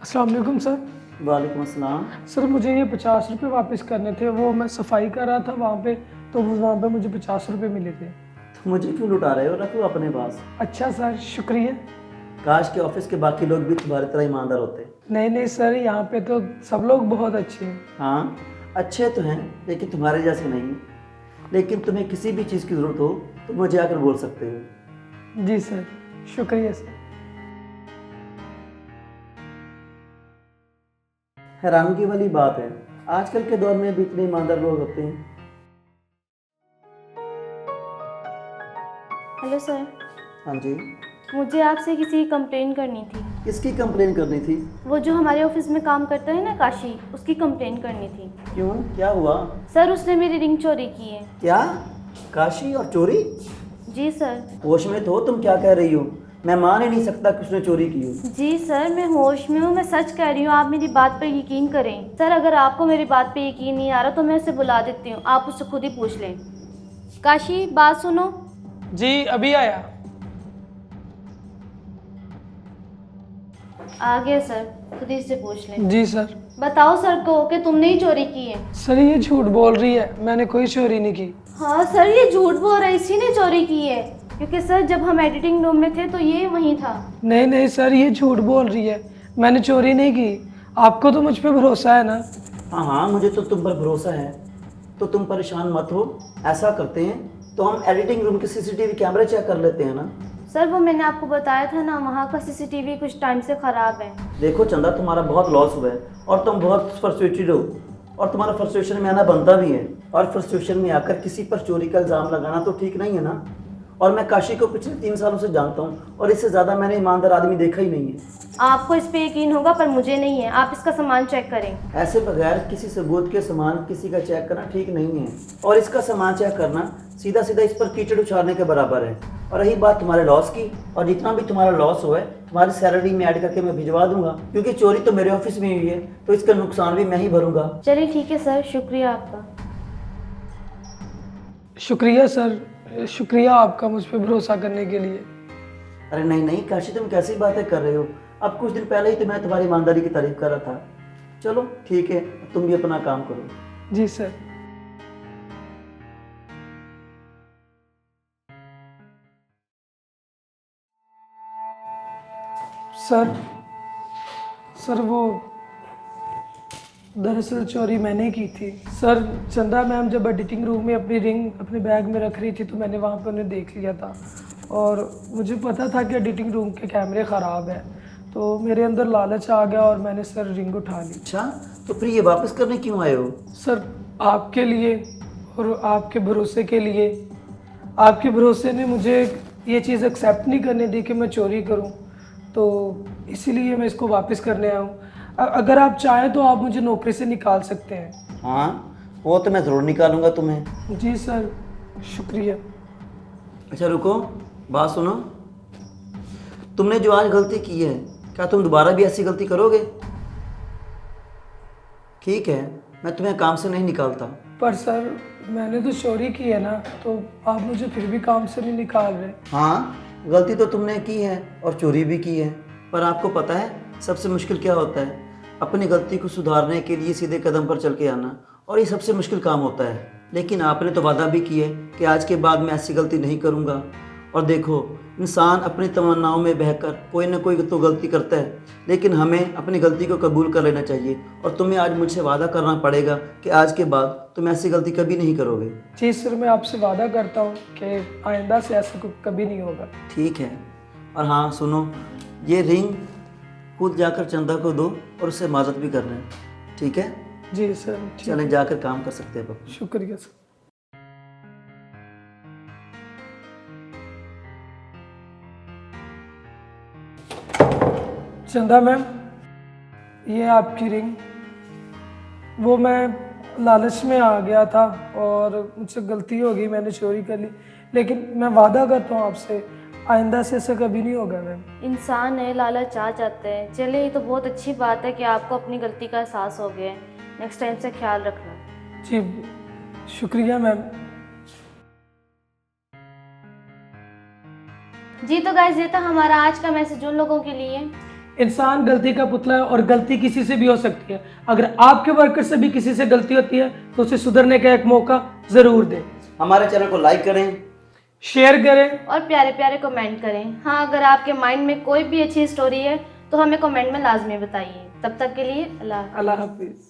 अस्सलाम वालेकुम सर। वालेकुम अस्सलाम। सर मुझे ये 50 रुपये वापस करने थे। वो मैं सफाई कर रहा था वहाँ पे, तो वहाँ पे मुझे 50 रुपये मिले थे। तो मुझे क्यों लुटा रहे हो? रखो अपने पास। अच्छा सर, शुक्रिया। काश के ऑफिस के बाकी लोग भी तुम्हारी तरह ईमानदार होते। नहीं नहीं सर, यहाँ पे तो सब लोग बहुत अच्छे हैं। हाँ, अच्छे तो हैं लेकिन तुम्हारे जैसे नहीं। लेकिन तुम्हें किसी भी चीज़ की ज़रूरत हो तो मुझे आकर बोल सकते हो। जी सर, शुक्रिया सर। हैरानगी वाली बात है, आजकल के दौर में भी इतने ईमानदार लोग होते हैं। हेलो सर, हाँ जी। मुझे आपसे किसी की कंप्लेन करनी थी। किसकी कंप्लेन करनी थी? वो जो हमारे ऑफिस में काम करता है ना, काशी, उसकी कंप्लेन करनी थी। क्यों, क्या हुआ? सर उसने मेरी रिंग चोरी की है। क्या? काशी और चोरी? जी सर। होश में तो हो तुम क्या कह रही हो? मैं मान ही नहीं सकता कि उसने चोरी की हो। जी सर, मैं होश में हूँ, मैं सच कह रही हूँ, आप मेरी बात पर यकीन करें। सर अगर आपको मेरी बात पे यकीन नहीं आ रहा तो मैं उसे बुला देती हूँ, आप उससे खुद ही पूछ लें। काशी, बात सुनो। जी अभी आया। आ गया सर, खुद ही से पूछ लें। जी सर। बताओ सर को कि तुमने ही चोरी की है। सर ये झूठ बोल रही है, मैंने कोई चोरी नहीं की। हाँ सर, ये झूठ बोल रहा है, इसी ने चोरी की है। क्योंकि सर जब हम एडिटिंग रूम में थे तो ये वहीं था। नहीं नहीं सर, ये झूठ बोल रही है, मैंने चोरी नहीं की। आपको तो मुझ पे भरोसा है ना? हाँ हाँ, मुझे तो तुम पर भरोसा है। तो तुम परेशान मत हो। ऐसा करते हैं तो हम एडिटिंग रूम के सीसीटीवी कैमरे चेक कर लेते हैं ना। सर वो मैंने आपको बताया था ना, वहाँ का सीसीटीवी कुछ टाइम से ख़राब है। देखो चंदा, तुम्हारा बहुत लॉस हुआ है और तुम बहुत फ्रस्ट्रेटेड हो। और तुम्हारा फ्रस्ट्रेशन में आना बनता भी है। और फ्रस्ट्रेशन में आकर किसी पर चोरी का इल्ज़ाम लगाना तो ठीक नहीं है ना। और मैं काशी को पिछले 3 सालों से जानता हूँ और इससे ज़्यादा मैंने ईमानदार आदमी देखा ही नहीं है। आपको इस पे यकीन होगा पर मुझे नहीं है। आप इसका सामान चेक करें। ऐसे बगैर किसी सबूत के सामान किसी का चेक करना ठीक नहीं है। और इसका सामान चेक करना सीधा सीधा इस पर कीचड़ उछालने के बराबर है। और रही बात तुम्हारे लॉस की, और जितना भी तुम्हारा लॉस हुआ है तुम्हारी सैलरी में ऐड करके मैं भिजवा दूंगा, क्योंकि चोरी तो मेरे ऑफिस में हुई है तो इसका नुकसान भी मैं ही भरूंगा। चलिए ठीक है सर, शुक्रिया आपका। शुक्रिया सर, शुक्रिया आपका मुझ पे भरोसा करने के लिए। अरे नहीं नहीं काशी, तुम कैसी बातें कर रहे हो? अब कुछ दिन पहले ही तो मैं तुम्हारी ईमानदारी की तारीफ कर रहा था। चलो ठीक है, तुम भी अपना काम करो। जी सर। सर सर वो दरअसल चोरी मैंने की थी सर। चंदा मैम जब एडिटिंग रूम में अपनी रिंग अपने बैग में रख रही थी तो मैंने वहाँ पर उन्हें देख लिया था। और मुझे पता था कि एडिटिंग रूम के कैमरे ख़राब है, तो मेरे अंदर लालच आ गया और मैंने सर रिंग उठा ली। अच्छा, तो फिर ये वापस करने क्यों आए हो? सर आपके लिए और आपके भरोसे के लिए। आपके भरोसे ने मुझे ये चीज़ एक्सेप्ट नहीं करने दी कि मैं चोरी करूं, तो इसीलिए मैं इसको वापस करने आया हूँ। अगर आप चाहें तो आप मुझे नौकरी से निकाल सकते हैं। हाँ, वो तो मैं ज़रूर निकालूंगा तुम्हें। जी सर, शुक्रिया। अच्छा रुको, बात सुनो। तुमने जो आज गलती की है, क्या तुम दोबारा भी ऐसी गलती करोगे? ठीक है, मैं तुम्हें काम से नहीं निकालता। पर सर मैंने तो चोरी की है ना, तो आप मुझे फिर भी काम से नहीं निकाल रहे। हाँ, गलती तो तुमने की है और चोरी भी की है। पर आपको पता है सबसे मुश्किल क्या होता है? अपनी गलती को सुधारने के लिए सीधे कदम पर चल के आना। और ये सबसे मुश्किल काम होता है। लेकिन आपने तो वादा भी किया है कि आज के बाद मैं ऐसी गलती नहीं करूँगा। और देखो, इंसान अपनी तमन्नाओं में बहकर कोई ना कोई तो गलती करता है, लेकिन हमें अपनी गलती को कबूल कर लेना चाहिए। और तुम्हें आज मुझसे वादा करना पड़ेगा कि आज के बाद तुम ऐसी गलती कभी नहीं करोगे। जी सर, मैं आपसे वादा करता हूँ कि आइंदा से ऐसा कभी नहीं होगा। ठीक है। और हाँ सुनो, ये रिंग खुद जाकर चंदा को दो और उससे माजत भी करना है, ठीक है? जी सर, ठीक। चलें, जाकर काम कर सकते हैं अब। शुक्रिया सर। चंदा मैम, ये आपकी रिंग। वो मैं लालच में आ गया था और मुझसे गलती हो गई, मैंने चोरी कर ली। लेकिन मैं वादा करता हूँ आपसे, आइंदा से ऐसा कभी नहीं होगा मैम। इंसान है, लालच आ जाते हैं। चलिए ये तो बहुत अच्छी बात है कि आपको अपनी गलती का एहसास हो गया है। नेक्स्ट टाइम से ख्याल रखना। जी शुक्रिया मैम। जी तो गाइस, ये था हमारा आज का मैसेज उन लोगों के लिए। इंसान गलती का पुतला है और गलती किसी से भी हो सकती है। अगर आपके वर्कर से भी किसी से गलती होती है तो उसे सुधरने का एक मौका ज़रूर दें। हमारे चैनल को लाइक करें, शेयर करें और प्यारे प्यारे कमेंट करें। हाँ, अगर आपके माइंड में कोई भी अच्छी स्टोरी है तो हमें कमेंट में लाजमी बताइए। तब तक के लिए अल्लाह हाफ़िज़। अल्लाह हाफिज़।